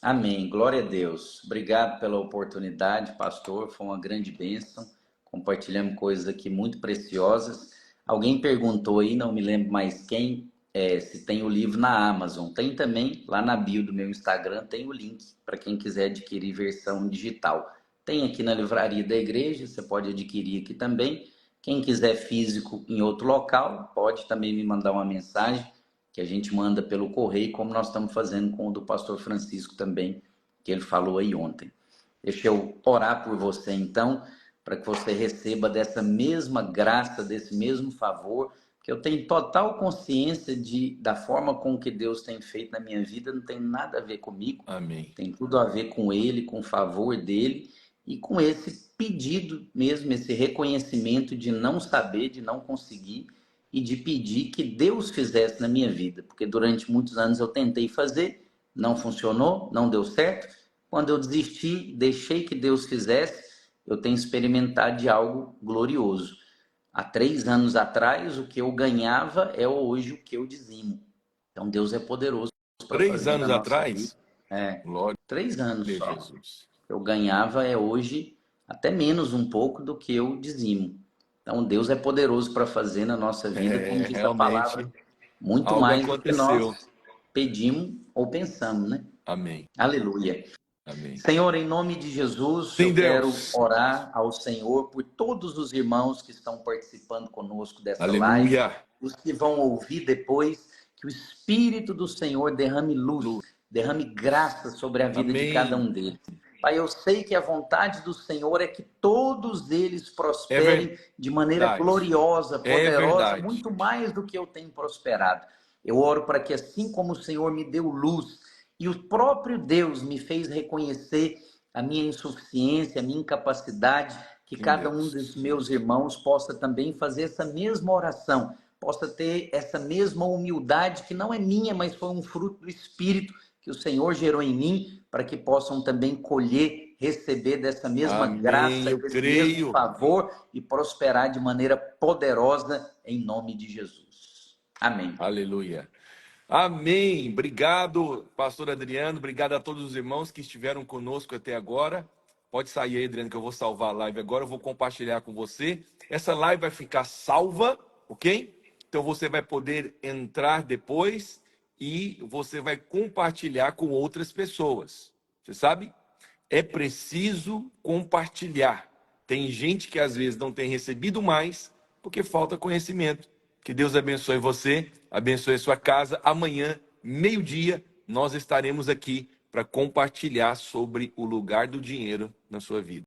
Amém. Glória a Deus. Obrigado pela oportunidade, pastor. Foi uma grande bênção. Compartilhamos coisas aqui muito preciosas. Alguém perguntou aí, não me lembro mais quem, se tem o livro na Amazon. Tem também, lá na bio do meu Instagram, tem o link para quem quiser adquirir versão digital. Tem aqui na livraria da igreja, você pode adquirir aqui também. Quem quiser físico em outro local, pode também me mandar uma mensagem, que a gente manda pelo correio, como nós estamos fazendo com o do pastor Francisco também, que ele falou aí ontem. Deixa eu orar por você, então, para que você receba dessa mesma graça, desse mesmo favor, que eu tenho total consciência da forma com que Deus tem feito na minha vida, não tem nada a ver comigo. Amém. Tem tudo a ver com Ele, com o favor dEle, e com esse pedido mesmo, esse reconhecimento de não saber, de não conseguir, e de pedir que Deus fizesse na minha vida, porque durante muitos anos eu tentei fazer, não funcionou, não deu certo. Quando eu desisti, deixei que Deus fizesse, eu tenho experimentado de algo glorioso. Há 3 anos atrás, o que eu ganhava é hoje o que eu dizimo. Então Deus é poderoso para fazer 3 anos na nossa atrás? vida. Glória 3 anos a só. Jesus. Eu ganhava é hoje até menos um pouco do que eu dizimo. Então Deus é poderoso para fazer na nossa vida, como diz a palavra, muito algo mais do que aconteceu. nós pedimos ou pensamos, né? Amém. Aleluia. Amém. Senhor, em nome de Jesus, Sim, eu quero Deus. orar ao Senhor por todos os irmãos que estão participando conosco dessa Aleluia. live, os que vão ouvir depois, que o Espírito do Senhor derrame luz, derrame graça sobre a vida de cada um deles. Pai, eu sei que a vontade do Senhor é que todos eles É prosperem de maneira verdade. gloriosa, É poderosa, verdade. muito mais do que eu tenho prosperado. Eu oro para que assim como o Senhor me deu luz e o próprio Deus me fez reconhecer a minha insuficiência, a minha incapacidade, que Sim, cada um Deus. dos meus irmãos possa também fazer essa mesma oração, possa ter essa mesma humildade que não é minha, mas foi um fruto do Espírito que o Senhor gerou em mim, para que possam também colher, receber dessa mesma Amém, graça, eu desse mesmo creio. favor e prosperar de maneira poderosa em nome de Jesus. Amém. Aleluia. Amém. Obrigado, pastor Adriano. Obrigado a todos os irmãos que estiveram conosco até agora. Pode sair aí, Adriano, que eu vou salvar a live agora. Eu vou compartilhar com você. Essa live vai ficar salva, ok? Então você vai poder entrar depois e você vai compartilhar com outras pessoas. Você sabe? É preciso compartilhar. Tem gente que às vezes não tem recebido mais porque falta conhecimento. Que Deus abençoe você, abençoe sua casa. Amanhã, meio-dia, nós estaremos aqui para compartilhar sobre o lugar do dinheiro na sua vida.